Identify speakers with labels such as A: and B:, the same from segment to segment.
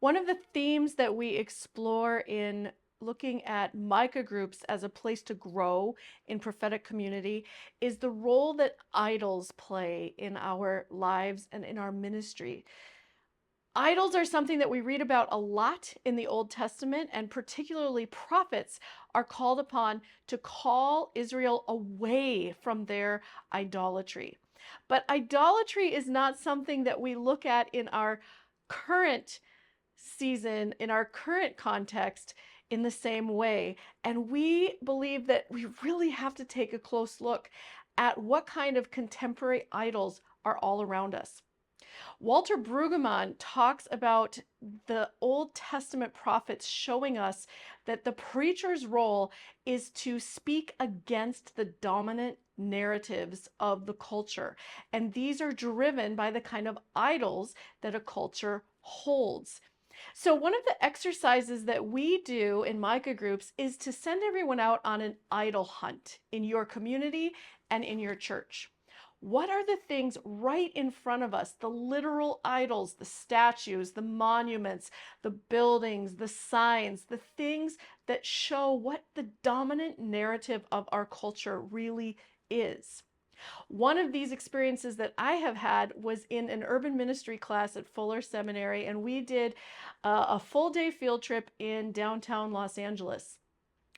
A: One of the themes that we explore in looking at micro groups as a place to grow in prophetic community is the role that idols play in our lives and in our ministry. Idols are something that we read about a lot in the Old Testament, and particularly prophets are called upon to call Israel away from their idolatry. But idolatry is not something that we look at in our current season, in our current context, in the same way. And we believe that we really have to take a close look at what kind of contemporary idols are all around us. Walter Brueggemann talks about the Old Testament prophets showing us that the preacher's role is to speak against the dominant narratives of the culture. And these are driven by the kind of idols that a culture holds. So one of the exercises that we do in Micah groups is to send everyone out on an idol hunt in your community and in your church. What are the things right in front of us, the literal idols, the statues, the monuments, the buildings, the signs, the things that show what the dominant narrative of our culture really is? One of these experiences that I have had was in an urban ministry class at Fuller Seminary, and we did a full day field trip in downtown Los Angeles.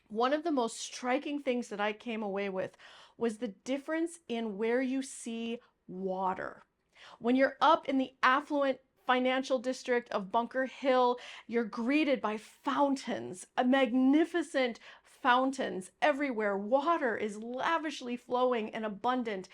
A: One of the most striking things that I came away with was the difference in where you see water. When you're up in the affluent financial district of Bunker Hill, you're greeted by fountains, a magnificent fountains everywhere. Water is lavishly flowing and abundant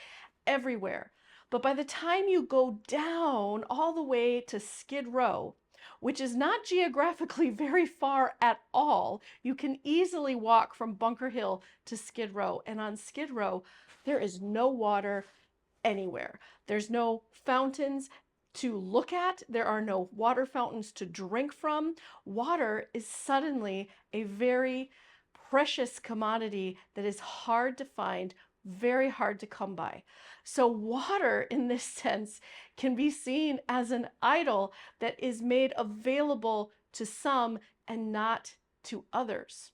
A: everywhere. But by the time you go down all the way to Skid Row, which is not geographically very far at all, you can easily walk from Bunker Hill to Skid Row. And on Skid Row, there is no water anywhere. There's no fountains to look at. There are no water fountains to drink from. Water is suddenly a very precious commodity that is hard to find, very hard to come by. So water in this sense can be seen as an idol that is made available to some and not to others.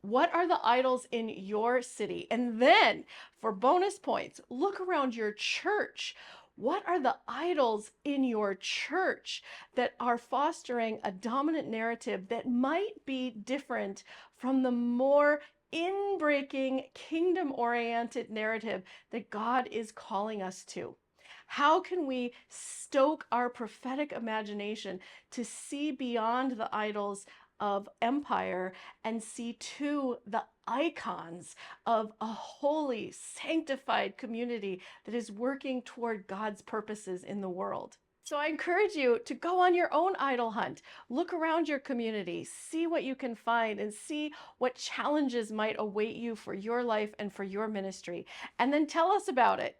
A: What are the idols in your city? And then for bonus points, look around your church. What are the idols in your church that are fostering a dominant narrative that might be different from the more in-breaking, kingdom-oriented narrative that God is calling us to? How can we stoke our prophetic imagination to see beyond the idols of empire and see too the icons of a holy, sanctified community that is working toward God's purposes in the world? So I encourage you to go on your own idol hunt. Look around your community, see what you can find, and see what challenges might await you for your life and for your ministry. And then tell us about it.